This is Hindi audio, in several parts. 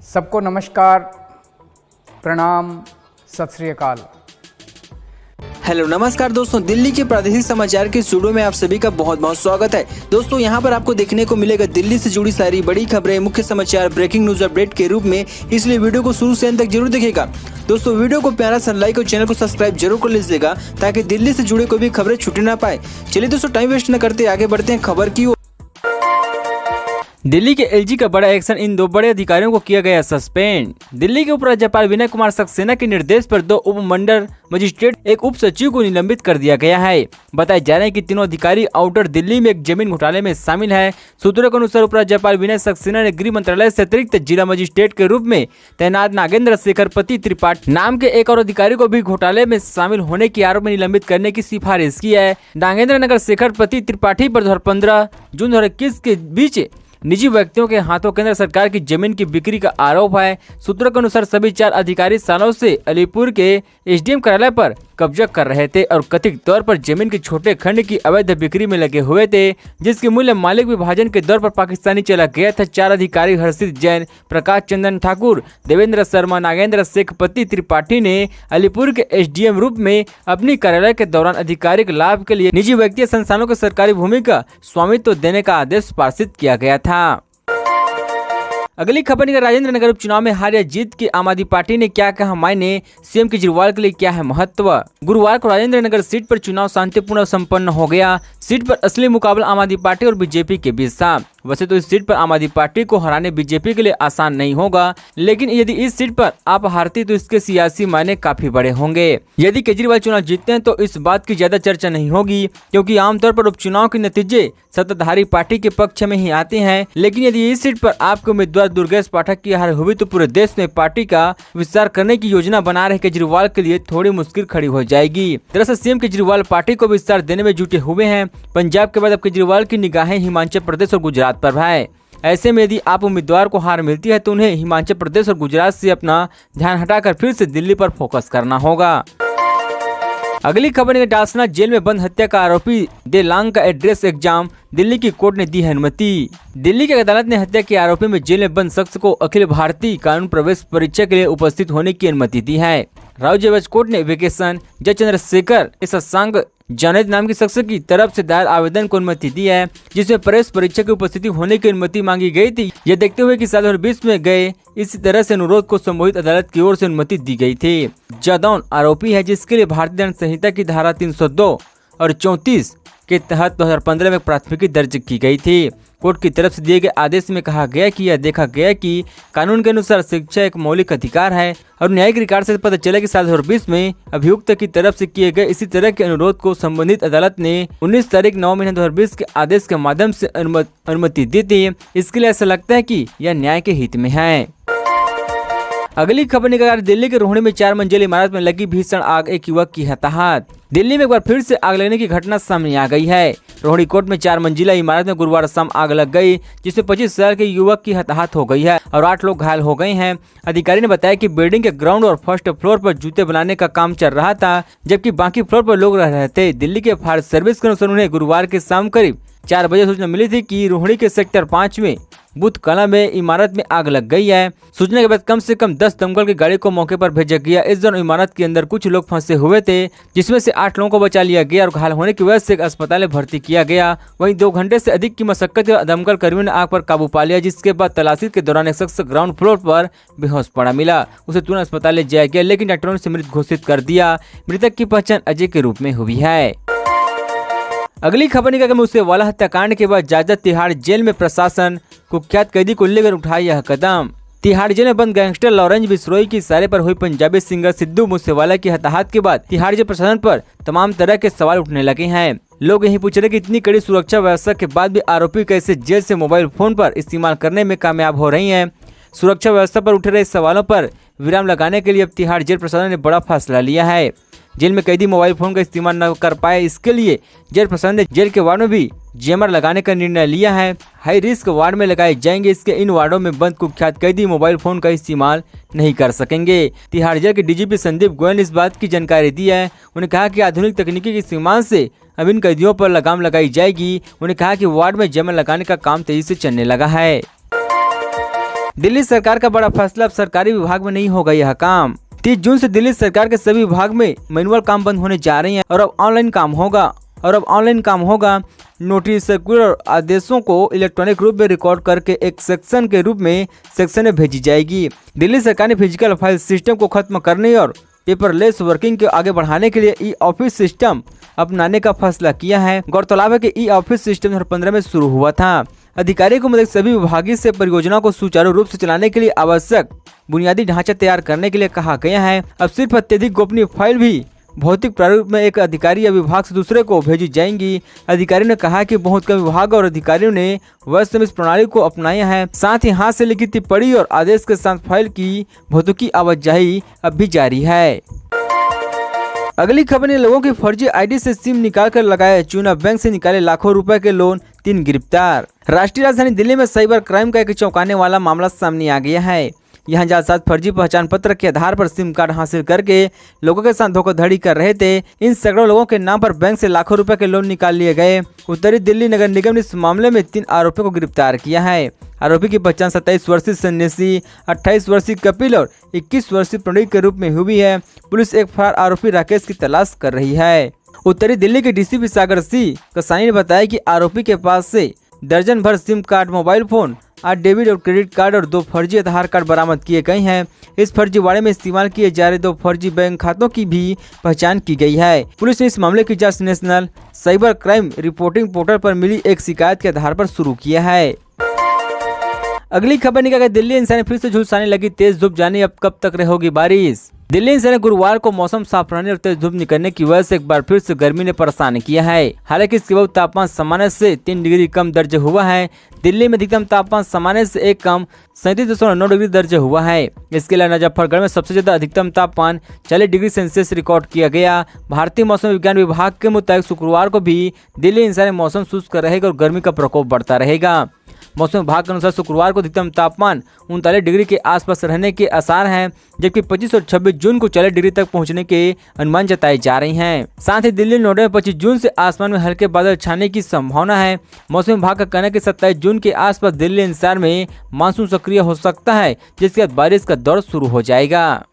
सबको नमस्कार, प्रणाम, सत श्री अकाल। हेलो नमस्कार दोस्तों, दिल्ली के प्रादेशिक समाचार के स्टूडियो में आप सभी का बहुत बहुत स्वागत है। दोस्तों यहाँ पर आपको देखने को मिलेगा दिल्ली से जुड़ी सारी बड़ी खबरें, मुख्य समाचार, ब्रेकिंग न्यूज अपडेट के रूप में, इसलिए वीडियो को शुरू से अंत तक जरूर देखिएगा। दोस्तों वीडियो को प्यारा सा लाइक और चैनल को सब्सक्राइब जरूर कर लीजिएगा ताकि दिल्ली से जुड़े कोई भी खबरें छूटे ना पाए। चलिए दोस्तों टाइम वेस्ट न करते आगे बढ़ते हैं खबर की ओर। दिल्ली के एलजी का बड़ा एक्शन, इन दो बड़े अधिकारियों को किया गया सस्पेंड। दिल्ली के उपराज्यपाल विनय कुमार सक्सेना के निर्देश पर दो उपमंडल मजिस्ट्रेट, एक उप सचिव को निलंबित कर दिया गया है। बताया जा रहा है कि तीनों अधिकारी आउटर दिल्ली में एक जमीन घोटाले में शामिल है। सूत्रों के अनुसार उपराज्यपाल विनय सक्सेना ने गृह मंत्रालय से अतिरिक्त जिला मजिस्ट्रेट के रूप में तैनात नागेंद्र शेखर पति त्रिपाठी नाम के एक और अधिकारी को भी घोटाले में शामिल होने के आरोप में निलंबित करने की सिफारिश की है। नागेंद्र नगर शेखर पति त्रिपाठी पर 2015 जून 2021 के बीच निजी व्यक्तियों के हाथों केंद्र सरकार की जमीन की बिक्री का आरोप है। सूत्रों के अनुसार सभी 4 अधिकारी सालों से अलीपुर के एसडीएम कार्यालय पर कब्जा कर रहे थे और कथित तौर पर जमीन के छोटे खंड की अवैध बिक्री में लगे हुए थे, जिसके मूल्य मालिक विभाजन के दौर पर पाकिस्तानी चला गया था। 4 अधिकारी हर्षित जैन, प्रकाश चंद्र ठाकुर, देवेंद्र शर्मा, नागेंद्र शेखर पति त्रिपाठी ने अलीपुर के एसडीएम रूप में अपनी कार्यालय के दौरान आधिकारिक लाभ के लिए निजी व्यक्ति संस्थानों को सरकारी भूमि का स्वामित्व देने का आदेश पारित किया गया था। अगली खबर निकल राजेंद्र नगर उपचुनाव में हार या जीत की आम आदमी पार्टी ने क्या कहा मायने, सीएम केजरीवाल के लिए क्या है महत्व। गुरुवार को राजेंद्र नगर सीट पर चुनाव शांतिपूर्ण संपन्न हो गया। सीट पर असली मुकाबला आम आदमी पार्टी और बीजेपी के बीच था। वैसे तो इस सीट पर आम आदमी पार्टी को हराने बीजेपी के लिए आसान नहीं होगा, लेकिन यदि इस सीट पर आप हारती तो इसके सियासी मायने काफी बड़े होंगे। यदि केजरीवाल चुनाव जीतते हैं तो इस बात की ज्यादा चर्चा नहीं होगी, क्योंकि आमतौर पर उपचुनाव के नतीजे सत्ताधारी पार्टी के पक्ष में ही आते हैं। लेकिन यदि इस सीट पर आपके उम्मीदवार दुर्गेश पाठक की हार हुई तो पूरे देश में पार्टी का विस्तार करने की योजना बना रहे केजरीवाल के लिए थोड़ी मुश्किल खड़ी हो जाएगी। दरअसल सीएम केजरीवाल पार्टी को विस्तार देने में जुटे हुए हैं। पंजाब के बाद अब केजरीवाल की निगाहें हिमाचल प्रदेश और गुजरात पर है। ऐसे में यदि आप उम्मीदवार को हार मिलती है तो उन्हें हिमाचल प्रदेश और गुजरात से अपना ध्यान हटाकर फिर से दिल्ली पर फोकस करना होगा। अगली खबर है, डालसना जेल में बंद हत्या का आरोपी देलांग का एड्रेस एग्जाम, दिल्ली की कोर्ट ने दी है अनुमति। दिल्ली की अदालत ने हत्या के आरोपी में जेल में बंद शख्स को अखिल भारतीय कानून प्रवेश परीक्षा के लिए उपस्थित होने की अनुमति दी है। राज्य कोर्ट ने वेकेशन जज चंद्रशेखर शशांक जानेद नाम के शख्स की तरफ से दायर आवेदन को अनुमति दी है, जिसमें प्रवेश परीक्षा की उपस्थिति होने की अनुमति मांगी गई थी। यह देखते हुए कि साल 2020 में गए इसी तरह से अनुरोध को संबोधित अदालत की ओर से अनुमति दी गई थी। जादौन आरोपी है, जिसके लिए भारतीय दंड संहिता की धारा 302 और 34 के तहत 2015 में प्राथमिकी दर्ज की गई थी। कोर्ट की तरफ से दिए गए आदेश में कहा गया कि यह देखा गया कि कानून के अनुसार शिक्षा एक मौलिक अधिकार है और न्यायिक रिकॉर्ड से पता चला कि साल 2020 में अभियुक्त की तरफ से किए गए इसी तरह के अनुरोध को संबंधित अदालत ने 19 तारीख 9 महीने 2020 के आदेश के माध्यम से अनुमति दी थी। इसके लिए ऐसा लगता है कि यह न्याय के हित में है। अगली खबर निकल दिल्ली के रोहिणी में 4 मंजिली इमारत में लगी भीषण आग, एक युवक की हताहत। दिल्ली में एक बार फिर से आग लगने की घटना सामने आ गई है। रोहिणी कोर्ट में 4 मंजिला इमारत में गुरुवार शाम आग लग गई, जिसमें 25 साल के युवक की हताहत हो गई है और 8 लोग घायल हो गए हैं। अधिकारी ने बताया कि बिल्डिंग के ग्राउंड और फर्स्ट फ्लोर पर जूते बनाने का काम चल रहा था, जबकि बाकी फ्लोर पर लोग रह रहे थे। दिल्ली के फायर सर्विस के अनुसार उन्हें गुरुवार के शाम करीब 4 बजे सूचना मिली थी कि रोहिणी के सेक्टर 5 में बुध कला में इमारत में आग लग गई है। सूचना के बाद कम से कम 10 दमकल की गाड़ी को मौके पर भेजा गया। इस दौरान इमारत के अंदर कुछ लोग फंसे हुए थे, जिसमें से 8 लोगों को बचा लिया गया और घायल होने की वजह से एक अस्पताल में भर्ती किया गया। वहीं 2 घंटे से अधिक की मशक्कत के बाद दमकल कर्मियों ने आग पर काबू पा लिया, जिसके बाद तलाशी के दौरान एक शख्स ग्राउंड फ्लोर पर बेहोश पड़ा मिला। उसे तुरंत अस्पताल ले जाया गया, लेकिन डॉक्टरों ने उसे मृत घोषित कर दिया। मृतक की पहचान अजय के रूप में हुई है। अगली खबर निकल मूसेवाला हत्याकांड के बाद जायजा तिहाड़ जेल में प्रशासन कुख्यात कैदी को लेकर उठाया यह कदम। तिहाड़ जेल में बंद गैंगस्टर लॉरेंस बिश्नोई की इशारे पर हुई पंजाबी सिंगर सिद्धू मूसेवाला की हताहत के बाद तिहाड़ जेल प्रशासन पर तमाम तरह के सवाल उठने लगे हैं। लोग यही पूछ रहे कि इतनी कड़ी सुरक्षा व्यवस्था के बाद भी आरोपी कैसे जेल से मोबाइल फोन पर इस्तेमाल करने में कामयाब हो रही हैं। सुरक्षा व्यवस्था पर उठ रहे सवालों पर विराम लगाने के लिए अब तिहाड़ जेल प्रशासन ने बड़ा फैसला लिया है। जेल में कैदी मोबाइल फोन का इस्तेमाल न कर पाए, इसके लिए जेल प्रशासन ने जेल के वार्ड में भी जैमर लगाने का निर्णय लिया है। हाई रिस्क वार्ड में लगाए जाएंगे। इसके इन वार्डों में बंद कुख्यात कैदी मोबाइल फोन का इस्तेमाल नहीं कर सकेंगे। तिहाड़ जेल के डीजीपी संदीप गोयल ने इस बात की जानकारी दी है। उन्होंने कहा कि आधुनिक तकनीकी के इस्तेमाल से अब इन कैदियों पर लगाम लगाई जाएगी। उन्होंने कहा कि वार्ड में जैमर लगाने का काम तेजी से चलने लगा है। दिल्ली सरकार का बड़ा फैसला, अब सरकारी विभाग में नहीं होगा यह काम। 30 जून से दिल्ली सरकार के सभी विभाग में मैनुअल काम बंद होने जा रहे हैं और अब ऑनलाइन काम होगा। नोटिस, सर्कुलर और आदेशों को इलेक्ट्रॉनिक रूप में रिकॉर्ड करके एक सेक्शन के रूप में सेक्शन में भेजी जाएगी। दिल्ली सरकार ने फिजिकल फाइल सिस्टम को खत्म करने और पेपरलेस वर्किंग को आगे बढ़ाने के लिए ई ऑफिस सिस्टम अपनाने का फैसला किया है। गौरतलब है कि ई ऑफिस सिस्टम 2015 में शुरू हुआ था। अधिकारियों को मतलब सभी विभागीय से परियोजना को सुचारू रूप से चलाने के लिए आवश्यक बुनियादी ढांचा तैयार करने के लिए कहा गया है। अब सिर्फ अत्यधिक गोपनीय फाइल भी भौतिक प्रारूप में एक अधिकारी या विभाग से दूसरे को भेजी जाएंगी। अधिकारियों ने कहा कि बहुत कम विभाग और अधिकारियों ने वैसे इस प्रणाली को अपनाया है। साथ ही हाथ से लिखित टिप्पणी और आदेश के साथ फाइल की भौतिकी आवाजाही अब भी जारी है। अगली खबर ने लोगों की फर्जी आईडी से सिम निकालकर लगाया चूना, बैंक से निकाले लाखों रुपए के लोन, 3 गिरफ्तार। राष्ट्रीय राजधानी दिल्ली में साइबर क्राइम का एक चौंकाने वाला मामला सामने आ गया है। यहाँ जालसाज फर्जी पहचान पत्र के आधार पर सिम कार्ड हासिल करके लोगों के साथ धोखाधड़ी कर रहे थे। इन सैकड़ों लोगों के नाम पर बैंक से लाखों रुपए के लोन निकाल लिए गए। उत्तरी दिल्ली नगर निगम ने इस मामले में 3 आरोपियों को गिरफ्तार किया है। आरोपी की पहचान 27 वर्षीय सन्यासी, 28 वर्षीय कपिल और 21 वर्षीय प्रणीत के रूप में हुई है। पुलिस एक फरार आरोपी राकेश की तलाश कर रही है। उत्तरी दिल्ली के डीसीपी सागर सी कसानी ने बताया कि आरोपी के पास से दर्जन भर SIM card, mobile phone, 8 debit और क्रेडिट कार्ड और 2 फर्जी आधार कार्ड बरामद किए गए हैं। इस फर्जीवाड़े में इस्तेमाल किए जा रहे 2 फर्जी बैंक खातों की भी पहचान की गई है। पुलिस ने इस मामले की जांच national cyber crime reporting portal पर मिली एक शिकायत के आधार पर शुरू किया है। अगली खबर निकल गई, दिल्ली एनसीआर ने फिर से झुलसाने लगी तेज धूप, जाने अब कब तक रहोगी बारिश। दिल्ली एनसीआर ने गुरुवार को मौसम साफ रहने और तेज धूप निकलने की वजह से एक बार फिर से गर्मी ने परेशान किया है। हालांकि इसके बाद तापमान सामान्य से 3 डिग्री कम दर्ज हुआ है। दिल्ली में अधिकतम तापमान सामान्य से 1 कम 37.9 डिग्री दर्ज हुआ है। इसके अलावा मुजफ्फरगढ़ में सबसे ज्यादा अधिकतम तापमान 40 डिग्री सेल्सियस रिकॉर्ड किया गया। भारतीय मौसम विज्ञान विभाग के मुताबिक शुक्रवार को भी दिल्ली एनसीआर में मौसम शुष्क रहेगा और गर्मी का प्रकोप बढ़ता रहेगा। मौसम विभाग के अनुसार शुक्रवार को अधिकतम तापमान 39 डिग्री के आसपास रहने के आसार हैं, जबकि 25 और 26 जून को 40 डिग्री तक पहुंचने के अनुमान जताए जा रहे हैं। साथ ही दिल्ली नोएडा में 25 जून से आसमान में हल्के बादल छाने की संभावना है। मौसम विभाग का कहना है कि 27 जून के आसपास दिल्ली एनसीआर में मानसून सक्रिय हो सकता है, जिसके बाद बारिश का दौर शुरू हो जाएगा।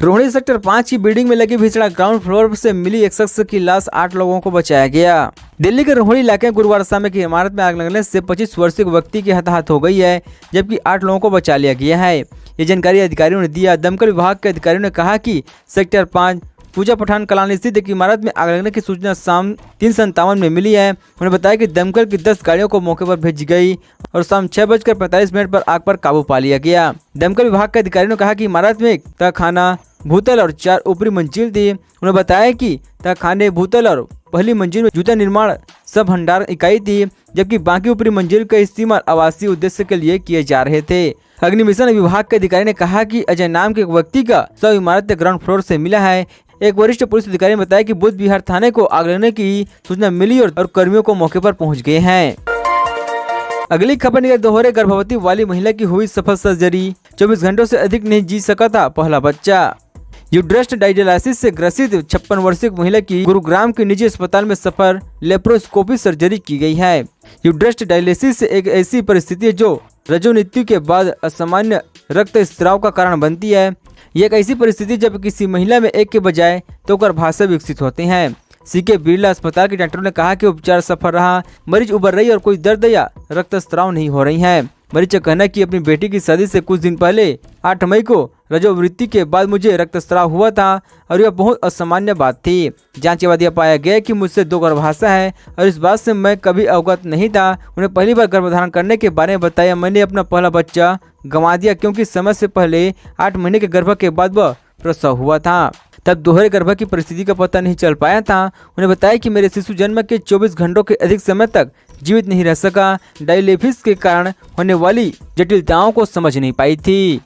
रोहिणी सेक्टर 5 की बिल्डिंग में लगी भीषण ग्राउंड फ्लोर से मिली एक शख्स की लाश, 8 लोगों को बचाया गया। दिल्ली के रोहिणी इलाके में गुरुवार शाम की इमारत में आग लगने से 25 वर्षीय व्यक्ति की हताहत हो गई है, जबकि 8 लोगों को बचा लिया गया है। ये जानकारी अधिकारियों ने दिया। दमकल विभाग के अधिकारियों ने कहा कि सेक्टर 5 पूजा पठान कलानी स्थित एक इमारत में आग लगने की सूचना शाम 3:57 में मिली है। उन्होंने बताया कि दमकल की 10 गाड़ियों को मौके पर भेजी गई और शाम 6:45 पर आग पर काबू पा लिया गया। दमकल विभाग के अधिकारियों ने कहा कि इमारत में एक तहखाना, भूतल और 4 ऊपरी मंजिल थी। उन्होंने बताया कि तहखाने, भूतल और पहली मंजिल में जूता निर्माण सब भंडार इकाई थी, जबकि बाकी ऊपरी मंजिल का इस्तेमाल आवासीय उद्देश्य के लिए किए जा रहे थे। अग्निशमन विभाग के अधिकारी ने कहा कि अजय नाम के एक व्यक्ति का शव इमारत के ग्राउंड फ्लोर से मिला है। एक वरिष्ठ पुलिस अधिकारी ने बताया कि बुध विहार थाने को आग लगने की सूचना मिली और कर्मियों को मौके पर पहुंच गए हैं। अगली खबर निकल, दोहरे गर्भवती वाली महिला की हुई सफल सर्जरी, 24 घंटों से अधिक नहीं जी सका था पहला बच्चा। यूट्रस डायलिसिस से ग्रसित 56 वर्षीय महिला की गुरुग्राम के निजी अस्पताल में सफल लेप्रोस्कोपी सर्जरी की गई है। यूट्रस डायलिसिस एक ऐसी परिस्थिति है जो रजोनित्यु के बाद असामान्य रक्त स्राव का कारण बनती है। यह एक ऐसी परिस्थिति जब किसी महिला में एक के बजाय 2 गर्भाशय विकसित होते हैं। सीके बिरला अस्पताल के डॉक्टरों ने कहा कि उपचार सफल रहा, मरीज उबर रही और कोई दर्द या रक्तस्राव नहीं हो रही है। मरीज का कहना है कि अपनी बेटी की शादी से कुछ दिन पहले 8 मई को रजोवृत्ति के बाद मुझे रक्तस्राव हुआ था और यह बहुत असामान्य बात थी। जांच के बाद यह पाया गया कि मुझसे 2 गर्भाशय है और इस बात से मैं कभी अवगत नहीं था। उन्हें पहली बार गर्भधारण करने के बारे में बताया, मैंने अपना पहला बच्चा गंवा दिया क्योंकि समय से पहले 8 महीने के गर्भ के बाद वह प्रसव हुआ था। तब दोहरे गर्भ की परिस्थिति का पता नहीं चल पाया था। उन्हें बताया कि मेरे शिशु जन्म के 24 घंटों के अधिक समय तक जीवित नहीं रह सका। डायलिसिस के कारण होने वाली जटिलताओं को समझ नहीं पाई थी।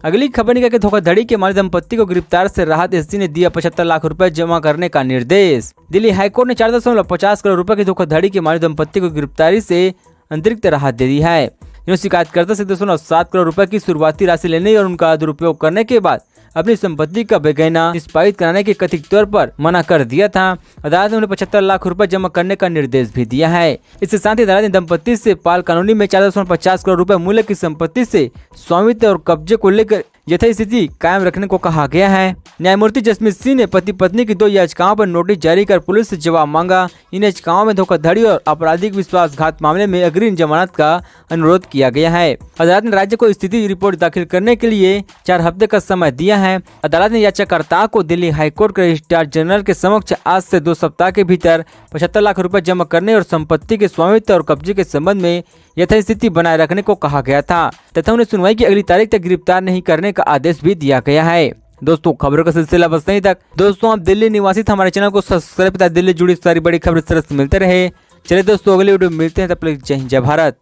अगली खबर निकल के धोखाधड़ी के मामले दंपत्ति को गिरफ्तार से राहत एससी ने दिया 75 लाख रुपए जमा करने का निर्देश। दिल्ली हाईकोर्ट ने 4.50 करोड़ रुपए की धोखाधड़ी के मामले दंपत्ति को गिरफ्तारी से अतिरिक्त राहत दे दी है। इन्होंने शिकायतकर्ता से 2.7 करोड़ रुपए की शुरुआती राशि लेने और उनका दुरुपयोग करने के बाद अपनी संपत्ति का बेगैना निष्पादित कराने के कथित तौर पर मना कर दिया था। अदालत ने उन्हें 75 लाख रुपए जमा करने का निर्देश भी दिया है। इसके साथ ही अदालत ने दंपति से पाल कॉलोनी में 450 करोड़ रुपए मूल्य की संपत्ति से स्वामित्व और कब्जे को लेकर यथास्थिति कायम रखने को कहा गया है। न्यायमूर्ति जसमीत सिंह ने पति पत्नी की 2 याचिकाओं पर नोटिस जारी कर पुलिस से जवाब मांगा। इन याचिकाओं में धोखाधड़ी और आपराधिक विश्वासघात मामले में अग्रिम जमानत का अनुरोध किया गया है। अदालत ने राज्य को स्थिति रिपोर्ट दाखिल करने के लिए 4 हफ्ते का समय दिया है। अदालत ने याचिकाकर्ता को दिल्ली हाईकोर्ट के रजिस्ट्रार जनरल के समक्ष आज से 2 सप्ताह के भीतर 75 लाख रुपए जमा करने और संपत्ति के स्वामित्व और कब्जे के संबंध में यथास्थिति बनाए रखने को कहा गया था तथा उन्हें सुनवाई की अगली तारीख तक गिरफ्तार नहीं करने का आदेश भी दिया गया है। दोस्तों, खबरों का सिलसिला बस यहीं तक। दोस्तों, आप दिल्ली निवासी थे, हमारे चैनल को सब्सक्राइब कर दिल्ली जुड़ी सारी बड़ी खबरें तरह से मिलते रहे। चलिए दोस्तों, अगली वीडियो में मिलते हैं, तब तक जय हिंद जय भारत।